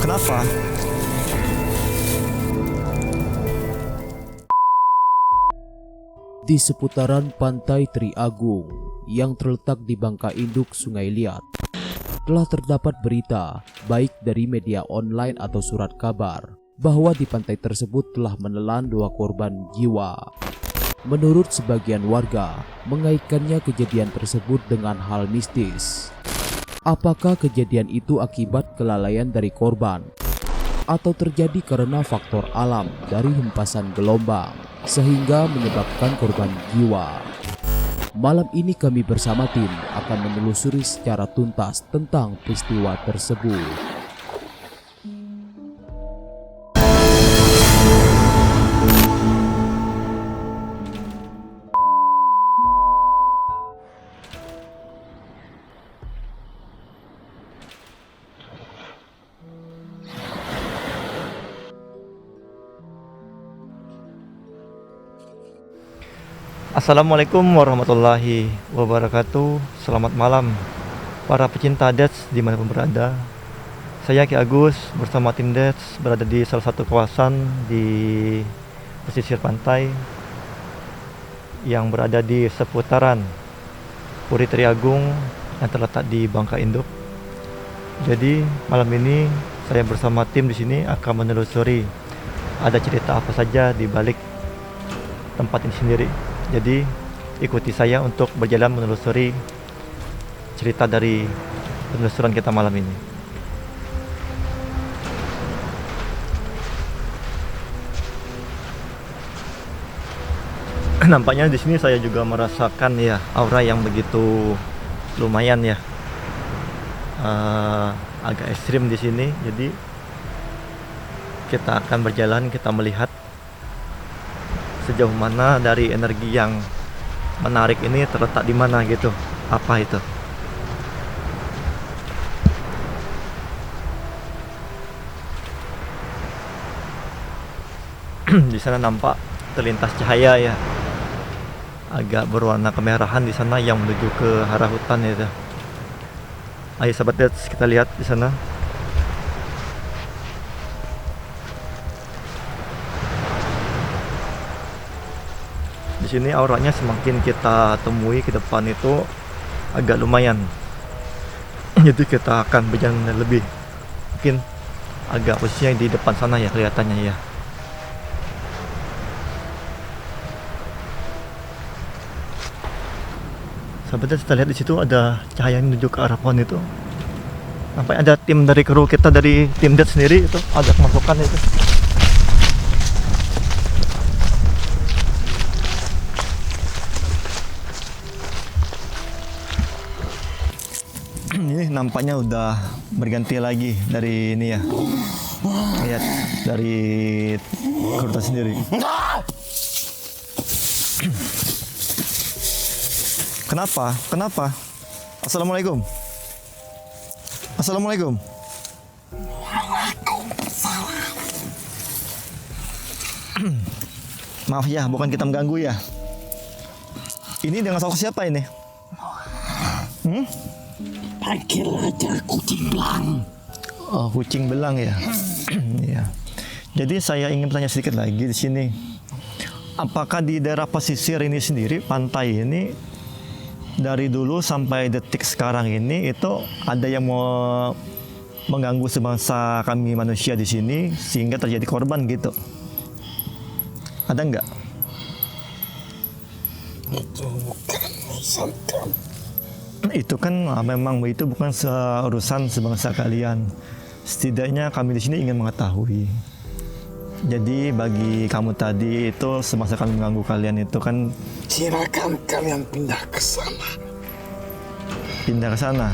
Kenapa? Di seputaran Pantai Tri Agung yang terletak di Bangka Induk, Sungai Liat, telah terdapat berita baik dari media online atau surat kabar bahwa di pantai tersebut telah menelan 2 korban jiwa. Menurut sebagian warga, mengaitkannya kejadian tersebut dengan hal mistis. Apakah kejadian itu akibat kelalaian dari korban atau terjadi karena faktor alam dari hempasan gelombang sehingga menyebabkan korban jiwa? Malam ini kami bersama tim akan menelusuri secara tuntas tentang peristiwa tersebut. Assalamualaikum warahmatullahi wabarakatuh. Selamat malam para pecinta Dets dimanapun berada. Saya Ki Agus bersama tim Dets berada di salah satu kawasan di pesisir pantai yang berada di seputaran Puri Tri Agung yang terletak di Bangka Induk. Jadi malam ini saya bersama tim di sini akan menelusuri ada cerita apa saja di balik tempat ini sendiri. Jadi ikuti saya untuk berjalan menelusuri cerita dari penelusuran kita malam ini. Nampaknya di sini saya juga merasakan ya aura yang begitu lumayan ya, agak ekstrim di sini. Jadi kita akan berjalan, kita melihat sejauh mana dari energi yang menarik ini terletak di mana gitu. Apa itu? Di sana nampak terlintas cahaya ya, agak berwarna kemerahan di sana yang menuju ke arah hutan itu. Ayo sahabat Dets, kita lihat di sana. Di sini auranya semakin kita temui ke depan itu agak lumayan. Jadi kita akan berjalan lebih, mungkin agak posisinya di depan sana ya kelihatannya ya. Sahabatnya kita lihat di situ ada cahaya yang menuju ke arah pohon itu. Sampai ada tim dari kru kita dari tim Dead sendiri itu agak kemasukan itu. Ini nampaknya udah berganti lagi dari ini ya. Lihat dari kru sendiri. Kenapa? Kenapa? Assalamualaikum. Assalamualaikum. Maaf ya, bukan kita mengganggu ya. Ini dengan sosok siapa ini? Panggil aja kucing belang. Oh, kucing belang ya. Iya. Jadi saya ingin bertanya sedikit lagi di sini. Apakah di daerah pesisir ini sendiri, pantai ini, dari dulu sampai detik sekarang ini itu ada yang mau mengganggu sebangsa kami manusia di sini sehingga terjadi korban gitu? Ada nggak? Itu bukan urusan kamu. Itu kan memang itu bukan urusan sebangsa kalian. Setidaknya kami di sini ingin mengetahui. Jadi bagi kamu tadi itu semasa kami mengganggu kalian itu kan, Silakan kalian pindah ke sana. pindah ke sana.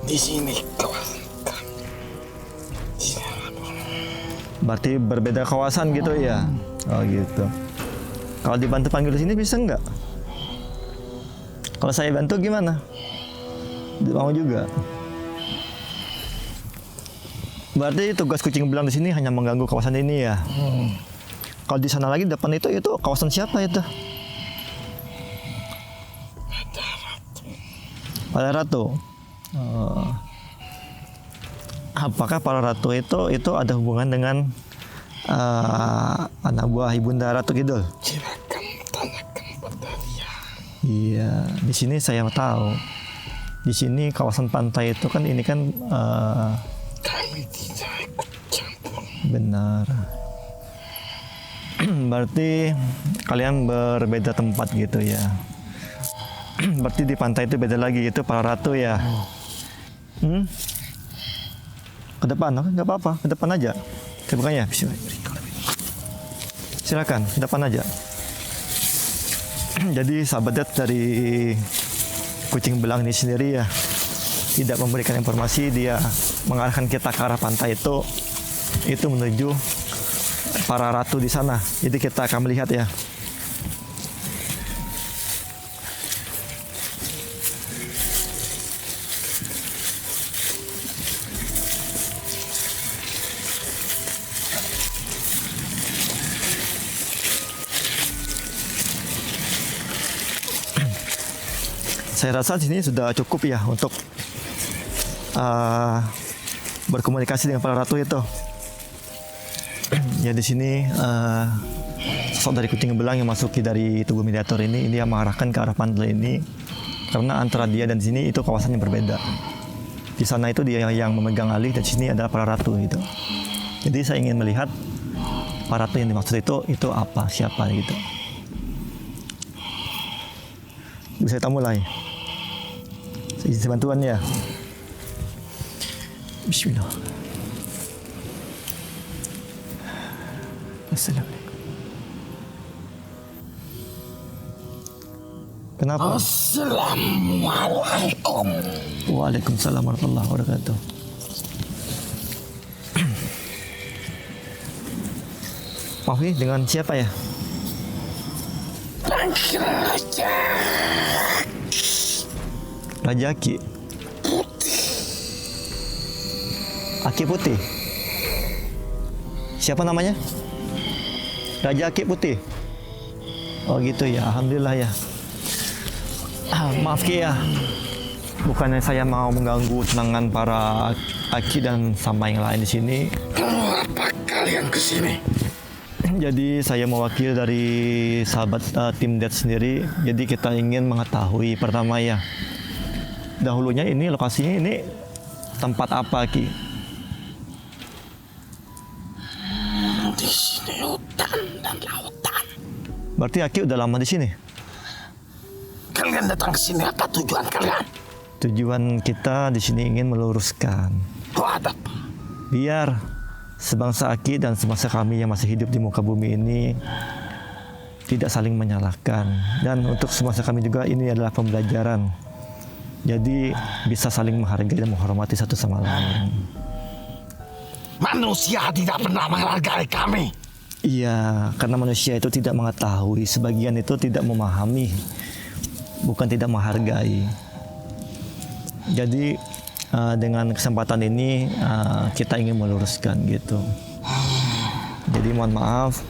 Di sini kawasan kami. Berarti berbeda kawasan gitu ya? Oh gitu. Kalau dibantu panggil di sini bisa nggak? Kalau saya bantu gimana? Mau juga. Berarti tugas kucing belang di sini hanya mengganggu kawasan ini ya? Kalau di sana lagi depan itu kawasan siapa itu? Pada Ratu. Oh. apakah para ratu itu ada hubungan dengan anak buah ibunda Ratu Kidul? Silakan tanyakan pada dia. Iya, di sini saya tahu. Di sini kawasan pantai itu kan ini kan Kami tidak ikut campur. benar. Berarti kalian berbeda tempat gitu ya. Berarti di pantai itu beda lagi, itu para ratu ya. Ke depan, oke, nggak apa-apa, ke depan aja. Bukannya, silakan, ke depan aja. Jadi sahabat Det dari Kucing Belang ini sendiri ya tidak memberikan informasi, dia mengarahkan kita ke arah pantai itu menuju para ratu di sana. Jadi kita akan melihat ya. Saya rasa di sini sudah cukup ya untuk berkomunikasi dengan para ratu itu. Ya di sini sosok dari Kucing Belang yang masuki dari tubuh mediator ini dia mengarahkan ke arah pantai ini karena antara dia dan di sini itu kawasan yang berbeda. Di sana itu dia yang memegang alih dan di sini adalah para ratu gitu. Jadi saya ingin melihat para ratu yang dimaksud itu apa, siapa gitu. Bisa kita mulai. Izin bantuan ya. Bismillah. Assalamualaikum. Kenapa? Assalamualaikum. Waalaikumsalam warahmatullahi wabarakatuh. Maaf nih, dengan siapa ya? Panggil aja. Raja Aki. Aki Putih. Siapa namanya? Raja Aki Putih. Oh gitu ya, alhamdulillah ya. Maaf Ki ya. Bukannya saya mau mengganggu tenangan para Aki dan sama yang lain di sini. Kenapa kalian kesini? Jadi saya mewakili dari sahabat tim Det sendiri. Jadi kita ingin mengetahui pertama ya. Dahulunya ini lokasinya ini tempat apa Ki? Di sini hutan dan lautan. Berarti Aki udah lama di sini. Kalian datang ke sini apa tujuan kalian? Tujuan kita di sini ingin meluruskan Itu ada apa? biar sebangsa Aki dan sebangsa kami yang masih hidup di muka bumi ini tidak saling menyalahkan, dan untuk sebangsa kami juga ini adalah pembelajaran. Jadi bisa saling menghargai dan menghormati satu sama lain. Manusia tidak pernah menghargai kami. Iya, karena manusia itu tidak mengetahui, sebagian itu tidak memahami, bukan tidak menghargai. Jadi dengan kesempatan ini kita ingin meluruskan gitu. Jadi mohon maaf,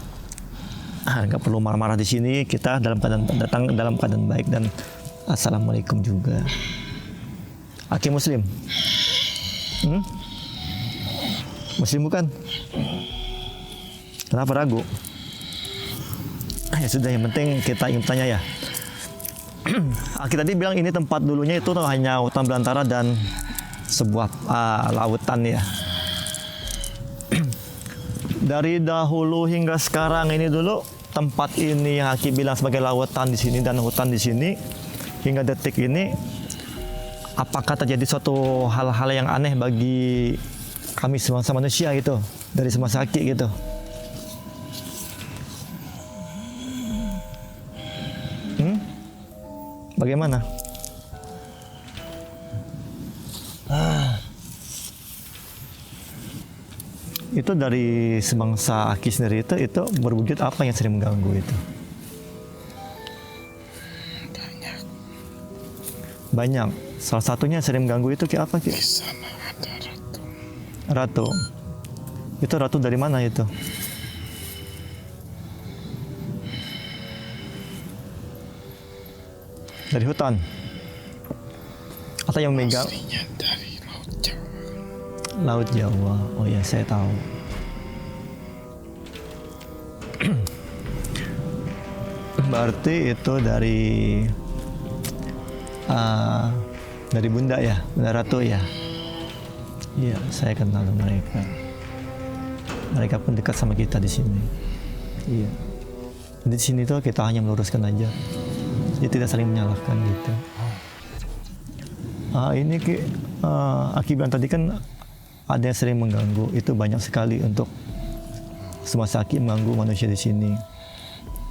nggak perlu marah-marah di sini. Kita datang dalam keadaan baik dan assalamualaikum juga. Aki Muslim? Muslim bukan? Kenapa ragu? Ya sudah, yang penting kita ingin tanya ya. Aki tadi bilang ini tempat dulunya itu hanya hutan belantara dan sebuah lautan ya. Dari dahulu hingga sekarang ini dulu tempat ini yang Aki bilang sebagai lautan di sini dan hutan di sini hingga detik ini, apakah terjadi suatu hal-hal yang aneh bagi kami semasa manusia gitu dari semasa Aki gitu? Bagaimana? Itu dari semangsa Aki sendiri itu berwujud apa yang sering mengganggu itu? Banyak. Salah satunya yang sering mengganggu itu kayak apa Ki? Di sana ada ratu. Ratu. Itu ratu dari mana itu? Dari hutan? Atau yang memegang? Aslinya dari laut Jawa. Laut Jawa. Oh ya, saya tahu. Berarti itu dari Bunda ya, Bunda Ratu ya. Iya, saya kenal mereka. Mereka pun dekat sama kita di sini. Iya. Di sini tuh kita hanya meluruskan aja. Jadi tidak saling menyalahkan gitu. Ini Aki bilang tadi kan ada yang sering mengganggu. Itu banyak sekali untuk semasa Aki mengganggu manusia di sini.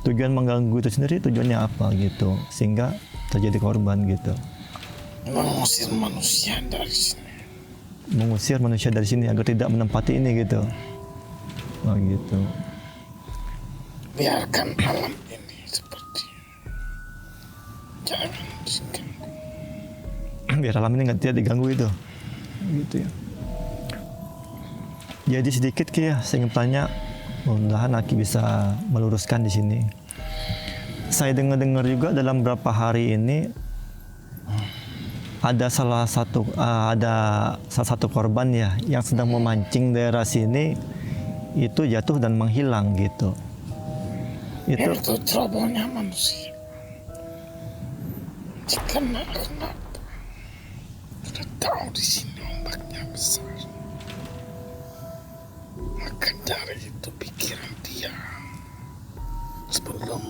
Tujuan mengganggu itu sendiri tujuannya apa gitu, sehingga terjadi korban gitu. Mengusir manusia dari sini. Mengusir manusia dari sini agar tidak menempati ini gitu. Oh gitu. Biarkan alam ini seperti jangan diganggu. Biar alam ini tidak diganggu itu. Gitu ya. Jadi sedikit Ki ya, saya ingin tanya, mudah-mudahan Aki bisa meluruskan di sini. Saya dengar juga dalam beberapa hari ini ada salah satu korban ya yang sedang memancing daerah sini itu jatuh dan menghilang gitu. Itu cerobohnya manusia. Jika kenapa sudah tahu di sini ombaknya besar, maka dari itu pikiran dia sebelum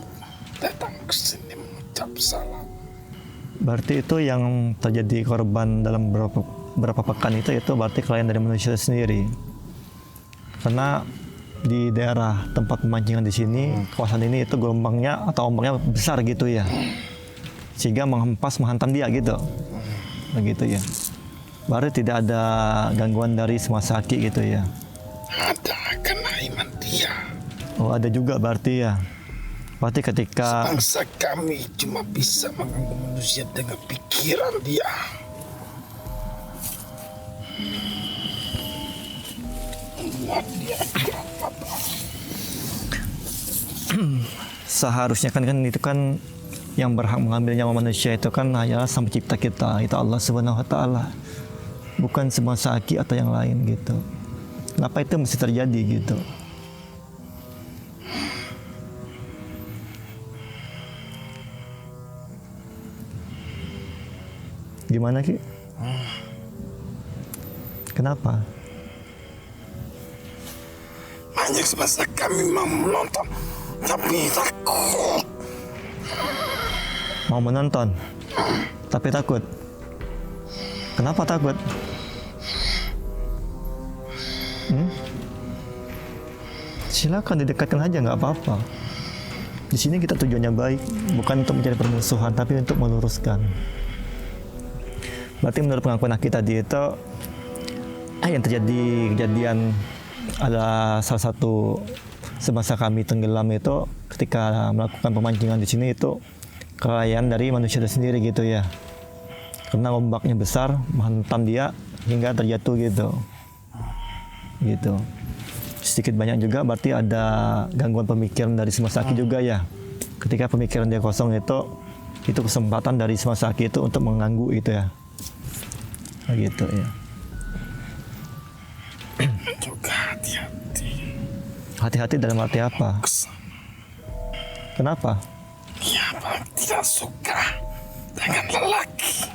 datang ke sini mengucap salam. Berarti itu yang terjadi korban dalam berapa pekan itu berarti klien dari manusia sendiri. Karena di daerah tempat pemancingan di sini, kawasan ini itu gelombangnya atau ombaknya besar gitu ya. Sehingga menghantam dia gitu. Begitu ya. Berarti tidak ada gangguan dari semasa Aki gitu ya. Ada karena iman dia. Oh, ada juga berarti ya. Berarti ketika Bangsa kami cuma bisa mengganggu manusia dengan pikiran dia. Membuat dia apa-apa. seharusnya kan itu kan yang berhak mengambil nyawa manusia itu kan hanyalah Sang Pencipta kita, itu Allah Subhanahu wa taala. Bukan semasa Aki atau yang lain gitu. Kenapa itu mesti terjadi gitu? Gimana Ki? Kenapa? Banyak semasa kami mau menonton, tapi takut. Mau menonton, tapi takut. Kenapa takut? Silakan didekatkan aja, nggak apa-apa. Di sini kita tujuannya baik, bukan untuk mencari permusuhan, tapi untuk meluruskan. Berarti menurut pengakuan Aki tadi itu yang terjadi kejadian ada salah satu semasa kami tenggelam itu ketika melakukan pemancingan di sini itu kelalaian dari manusia itu sendiri gitu ya. Karena ombaknya besar menghantam dia hingga terjatuh gitu. Gitu. Sedikit banyak juga berarti ada gangguan pemikiran dari semasa Aki juga ya. Ketika pemikiran dia kosong itu kesempatan dari semasa Aki itu untuk mengganggu gitu ya. Gitu ya. Juga hati-hati. Hati-hati dalam arti apa? Kenapa? Ya, Bang, tidak suka dengan lelaki.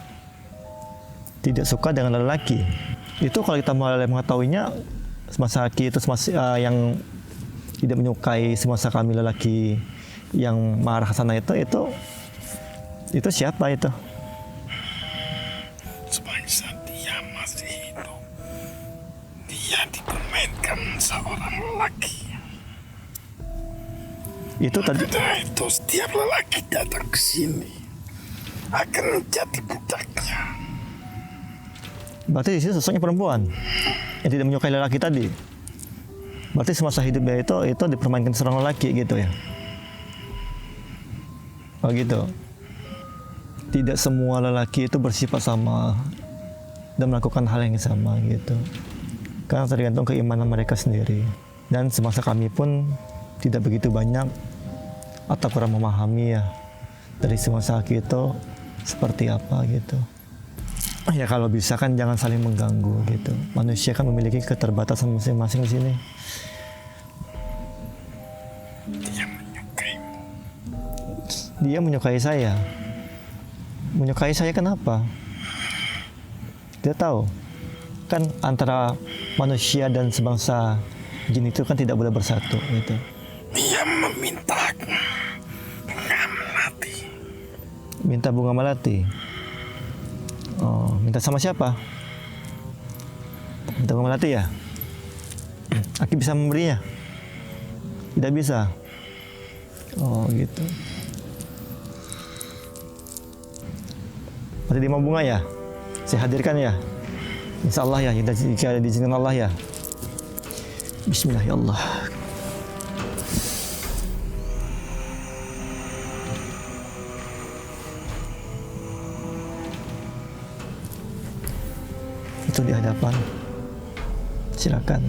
Tidak suka dengan lelaki. Itu kalau kita mulai mengetahuinya semasa Aki itu semasa yang tidak menyukai semasa kami lelaki yang marah sana itu siapa itu? Sebangsa dia masih hidup, dia dipermainkan seorang lelaki. Itu tadi Karena itu setiap lelaki datang ke sini akan menjadi budaknya. berarti di sini sosoknya perempuan yang tidak menyukai lelaki tadi. Berarti semasa hidupnya itu dipermainkan seorang lelaki gitu ya. Oh gitu. Tidak semua lelaki itu bersifat sama dan melakukan hal yang sama gitu. Karena tergantung keimanan mereka sendiri. Dan semasa kami pun tidak begitu banyak atau kurang memahami ya dari semasa Aki itu seperti apa gitu. Ya kalau bisa kan jangan saling mengganggu gitu. Manusia kan memiliki keterbatasan masing-masing di sini. Dia menyukaimu. Dia menyukai saya. Menyukai saya kenapa? Dia tahu. Kan antara manusia dan sebangsa jin itu kan tidak boleh bersatu gitu. Dia meminta bunga melati. Minta bunga melati. Oh, minta sama siapa? Minta bunga melati ya? Aki bisa memberinya? Tidak bisa. Oh gitu. Berarti dia mau bunga ya? Saya hadirkan ya? Insya Allah ya, jika diizinkan Allah ya. Bismillah ya Allah. Itu di hadapan. Silakan.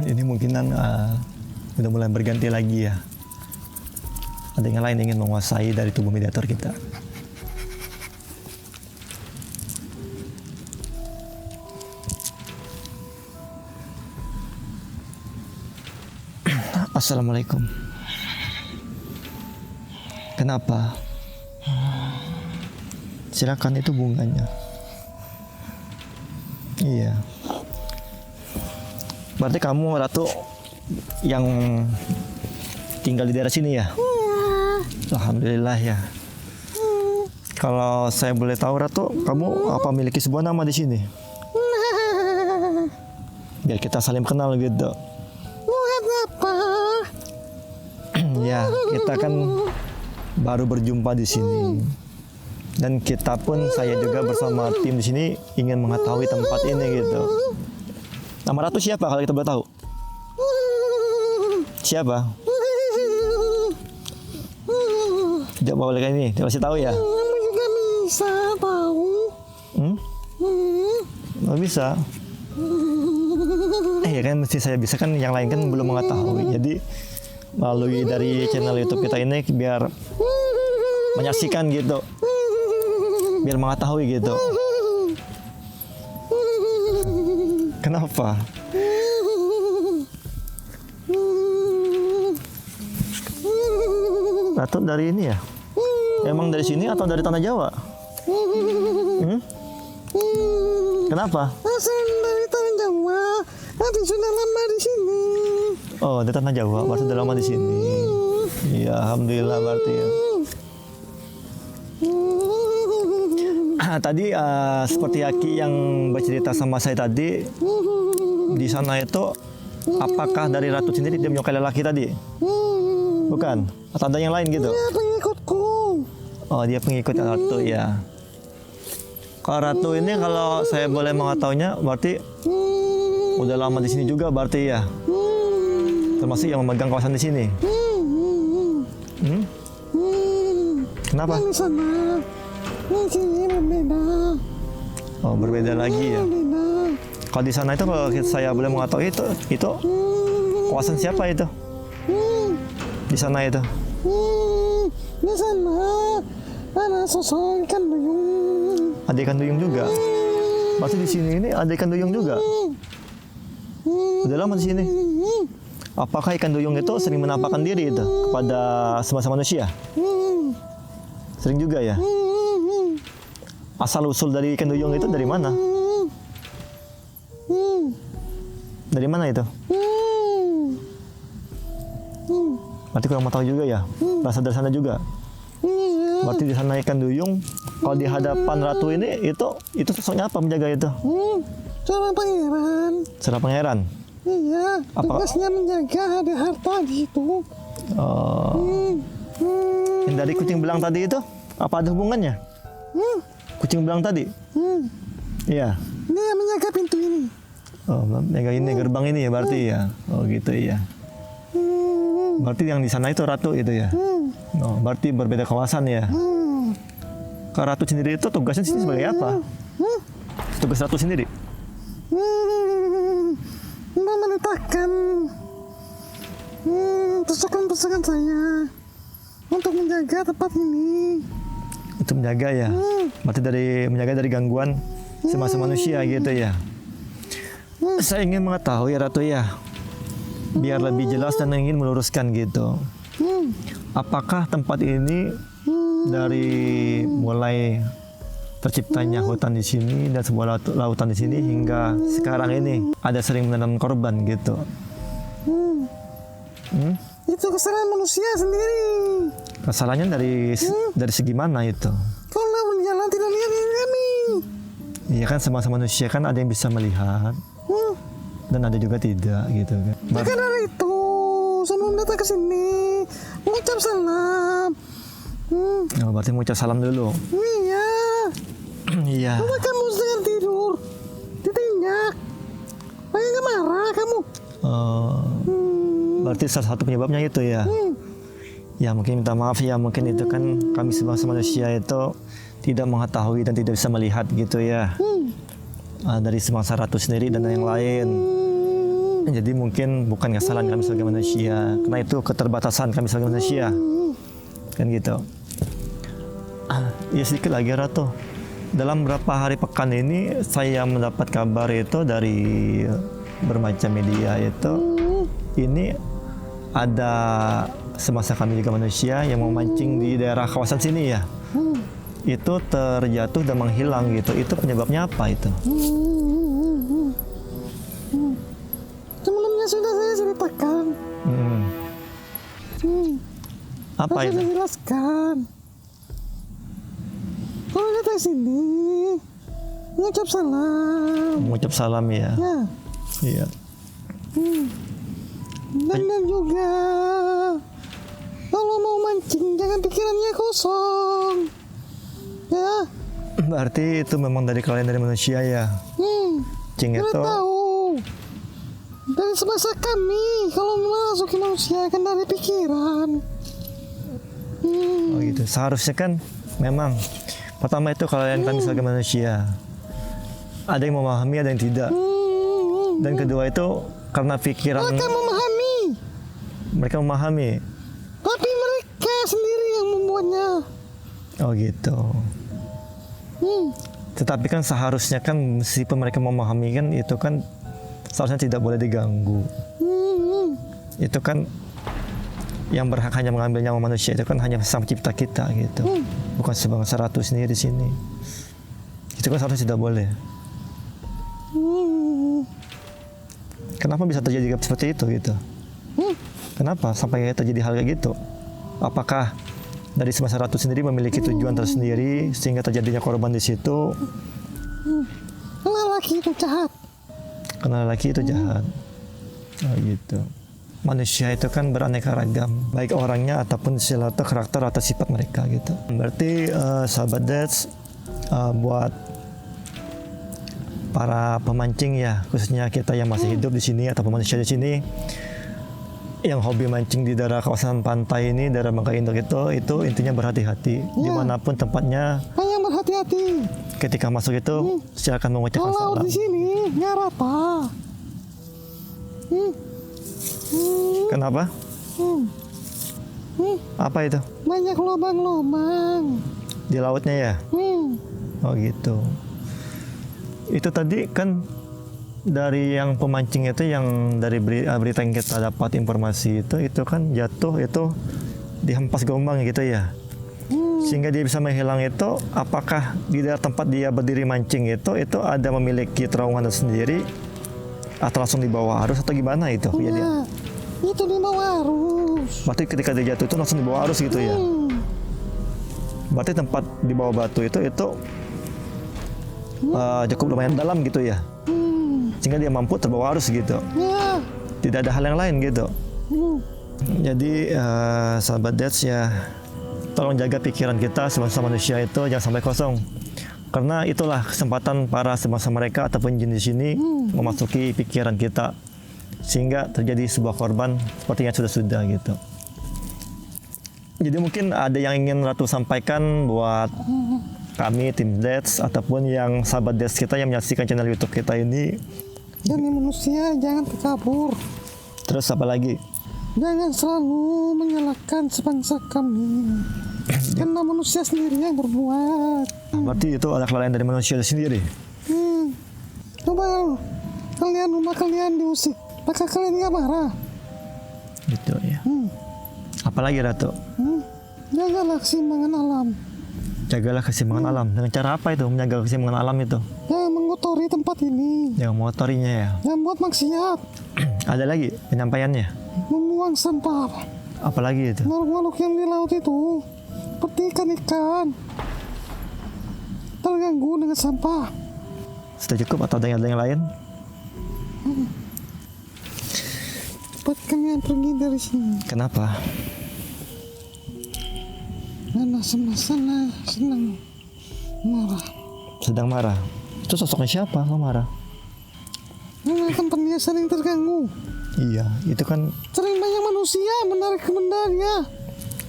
Ini mungkinan udah mulai berganti lagi ya. Ada yang lain ingin menguasai dari tubuh mediator kita. Assalamualaikum. Kenapa? Silakan, itu bunganya. Iya. Berarti kamu Ratu yang tinggal di daerah sini ya? Alhamdulillah ya. Kalau saya boleh tahu Ratu, kamu apa memiliki sebuah nama di sini? Biar kita saling kenal gitu. Apa? Ya, kita kan baru berjumpa di sini. Dan kita pun, saya juga bersama tim di sini ingin mengetahui tempat ini gitu. Nama Ratu siapa kalau kita boleh tahu? Siapa? Tidak boleh kayak ini, tidak kasih tahu ya? Kamu juga bisa tahu. Nggak bisa. Ya kan mesti saya bisa, kan yang lain kan belum mengetahui. Jadi melalui dari channel YouTube kita ini biar menyaksikan gitu, biar mengetahui gitu. Kenapa? Ratu dari ini ya? Emang dari sini atau dari tanah Jawa? Kenapa? Asal dari tanah Jawa, tapi sudah lama di sini. Oh, dari tanah Jawa, berarti udah lama di sini. Iya, alhamdulillah berarti ya. Tadi seperti Aki yang bercerita sama saya tadi, di sana itu apakah dari Ratu sendiri dia menyukai lelaki tadi? Bukan? Atau ada yang lain gitu? Dia pengikutku. Oh, dia pengikut Ratu ya. Kalau Ratu ini, kalau saya boleh mengetahuinya, berarti udah lama di sini juga berarti ya? Termasuk yang memegang kawasan di sini. Kenapa? Di sana, di sini berbeda. Oh, berbeda lagi ya. Berbeda. Kalau di sana itu, kalau saya boleh mengetahui itu kawasan siapa itu? Di sana itu? Di sana ada sosok ikan duyung. Ada ikan duyung juga. Berarti di sini ini ada ikan duyung juga. Udah lama di sini. Apakah ikan duyung itu sering menampakkan diri itu kepada semasa manusia? Sering juga ya. Asal usul dari ikan duyung itu dari mana? Dari mana itu? Berarti kurang mau tahu juga ya. Berasal dari sana juga. Berarti di sana ikan duyung. Kalau di hadapan Ratu ini itu sosoknya apa menjaga itu? Seorang pangeran. Seorang pangeran. Iya, tugasnya menjaga ada harta di situ. Yang dari kucing belang tadi itu apa ada hubungannya? Kucing belang tadi? Iya. Dia menjaga pintu ini. Oh, menjaga ini gerbang ini ya berarti ya. Oh gitu ya. Berarti yang di sana itu Ratu itu ya. Oh, berarti berbeda kawasan ya. Kalau Ratu sendiri itu tugasnya sini sebagai apa? Tugas Ratu sendiri. Memerintahkan pasukan-pasukan saya untuk menjaga tempat ini. Itu menjaga ya. Berarti menjaga dari gangguan semasa manusia gitu ya. Saya ingin mengetahui Ratu ya, biar lebih jelas dan ingin meluruskan gitu. Apakah tempat ini dari mulai terciptanya hutan di sini dan sebuah lautan di sini hingga sekarang ini ada sering menelan korban gitu? Itu kesalahan manusia sendiri. Kesalahannya dari segi mana itu? Kalau berjalan tidak lihat diri kami. Iya kan, semasa manusia kan ada yang bisa melihat dan ada juga tidak gitu kan. Maka dari itu sebelum datang ke sini mengucap salam. Oh, berarti mengucap salam dulu. Iya. Iya. Coba kamu sedang tidur ditinjak. Pakai nggak marah kamu? Berarti salah satu penyebabnya itu ya. Ya mungkin minta maaf ya, mungkin itu kan kami sebangsa manusia itu tidak mengetahui dan tidak bisa melihat gitu ya. Dari semangsa Ratu sendiri dan yang lain. Jadi mungkin bukan kesalahan kami sebagai manusia, karena itu keterbatasan kami sebagai manusia. Kan gitu. Ya sedikit lagi Ratu. Dalam beberapa hari pekan ini saya mendapat kabar itu dari bermacam media itu, ini ada semasa kami juga manusia yang memancing di daerah kawasan sini ya. Itu terjatuh dan menghilang gitu. Itu penyebabnya apa itu? Sebelumnya sudah saya ceritakan. Apa Saya itu? sudah jelaskan. Kalau datang sini mengucap salam. Mengucap salam ya. Ya. Iya. Dan juga kalau mau mancing jangan pikirannya kosong. Ya. Berarti itu memang dari kalian, dari manusia ya. Cing Kita itu. tahu dari semasa kami kalau memasuki manusia kan dari pikiran. Oh gitu. Seharusnya kan memang pertama itu kalian kami sebagai manusia. Ada yang memahami, ada yang tidak. Dan kedua itu karena pikiran Mereka memahami, mereka memahami. tapi mereka sendiri yang membuatnya. Oh gitu. Tetapi kan seharusnya kan meskipun mereka memahami kan itu kan seharusnya tidak boleh diganggu. Itu kan yang berhak hanya mengambil nyawa manusia itu kan hanya sang pencipta kita gitu. Bukan sebangsa Ratu sendiri di sini. Itu kan seharusnya tidak boleh. Kenapa bisa terjadi seperti itu gitu? Kenapa sampai terjadi hal kayak gitu? Apakah dari semasa Ratu sendiri memiliki tujuan tersendiri sehingga terjadinya korban di situ? Lelaki itu jahat. Karena lelaki itu jahat. Oh gitu. Manusia itu kan beraneka ragam, baik orangnya ataupun atau karakter atau sifat mereka gitu. Berarti sahabat Dets, buat para pemancing ya, khususnya kita yang masih hidup di sini atau manusia di sini yang hobi mancing di daerah kawasan pantai ini, daerah Bangka Induk itu intinya berhati-hati dimanapun tempatnya. Hanya berhati-hati. Ketika masuk itu silakan mengucapkan Kalau salam. di sini nggak rata. Kenapa? Apa itu? Banyak lubang-lubang. Di lautnya ya? Oh gitu. Itu tadi kan dari yang pemancing itu, yang dari berita yang kita dapat informasi itu kan jatuh itu dihempas gelombang gitu ya. Sehingga dia bisa menghilang itu, apakah di daerah tempat dia berdiri mancing itu ada memiliki terowongan sendiri atau langsung di bawah arus atau gimana itu kejadian? Itu di bawah arus. Berarti ketika dia jatuh itu langsung di bawah arus gitu ya? Berarti tempat di bawah batu itu cukup lumayan dalam gitu ya? Sehingga dia mampu terbawa arus gitu? Ya. Tidak ada hal yang lain gitu? Jadi sahabat Dets ya, tolong jaga pikiran kita sebangsa manusia itu jangan sampai kosong. Karena itulah kesempatan para sebangsa mereka ataupun jin di sini memasuki pikiran kita sehingga terjadi sebuah korban seperti yang sudah gitu. Jadi mungkin ada yang ingin Ratu sampaikan buat kami tim Dets ataupun yang sahabat Dets kita yang menyaksikan channel YouTube kita ini. Jadi manusia jangan terkabur. Terus apa lagi? Jangan selalu menyalahkan sebangsa kami. Karena manusia sendiri yang berbuat. Berarti itu ada kelalaian dari manusia sendiri. Coba rumah kalian diusik, maka kalian nggak marah. Gitu ya. Apalagi Ratu? Jagalah keseimbangan alam. Jagalah keseimbangan alam. Dengan cara apa itu menjaga keseimbangan alam itu? Jangan mengotori tempat ini. Yang motorinya ya. Jangan buat maksiat. Ada lagi penyampaiannya? Membuang sampah. Apalagi itu? Makhluk-makhluk yang di laut itu seperti ikan-ikan terganggu dengan sampah. Sudah cukup atau ada yang lain? Cepat kalian pergi dari sini. Kenapa? Karena sana senang marah. Sedang marah. Itu sosoknya siapa lo marah? Karena tempat dia sering terganggu. Iya, itu kan. Sering banyak manusia menarik ke bendanya.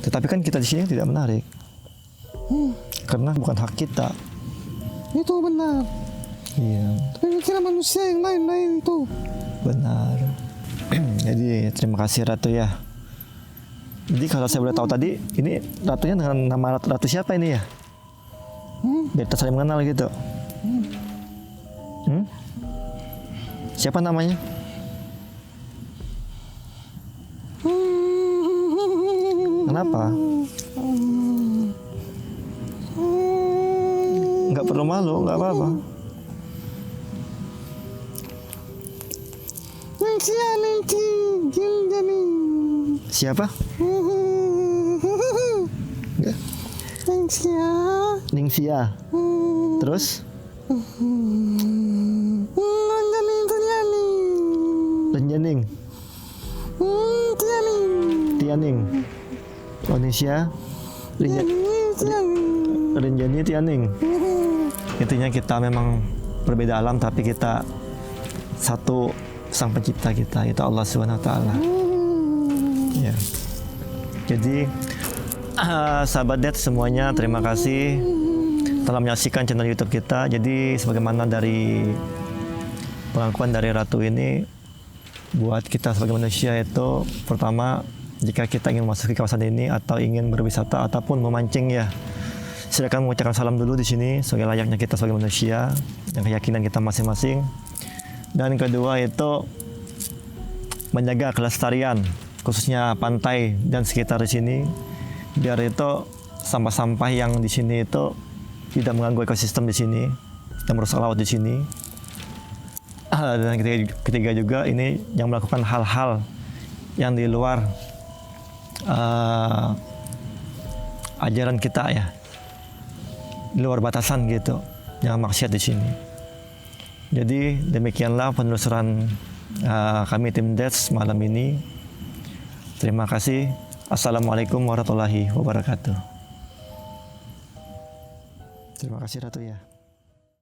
Tetapi kan kita di sini tidak menarik. Karena bukan hak kita. Itu benar. Iya, Tapi pikiran manusia yang lain-lain itu. benar. Jadi terima kasih Ratu ya. Jadi kalau saya boleh tahu tadi, ini Ratunya dengan nama Ratu siapa ini ya? Biar kita saling mengenal gitu. Siapa namanya? Kenapa? Nggak perlu malu, nggak apa-apa. Nanti jadi. Siapa? Nggak. Ningsia. Terus? Renjaning. Tianing. Indonesia. Renjani Tianing. Intinya kita memang berbeda alam tapi kita satu sang pencipta kita, itu Allah Subhanahu wa taala. Ya. Jadi sahabat Det semuanya, terima kasih telah menyaksikan channel YouTube kita. Jadi sebagaimana dari pengakuan dari Ratu ini, buat kita sebagai manusia itu pertama, jika kita ingin masuk ke kawasan ini atau ingin berwisata ataupun memancing ya, silakan mengucapkan salam dulu di sini sebagai layaknya kita sebagai manusia dan keyakinan kita masing-masing. Dan kedua itu menjaga kelestarian khususnya pantai dan sekitar di sini, biar itu sampah-sampah yang di sini itu tidak mengganggu ekosistem di sini dan merusak laut di sini. Dan ketiga juga ini yang melakukan hal-hal yang di luar ajaran kita ya, di luar batasan gitu, jangan maksiat di sini. Jadi demikianlah penelusuran kami tim Dets malam ini. Terima kasih. Assalamualaikum warahmatullahi wabarakatuh. Terima kasih Ratu ya.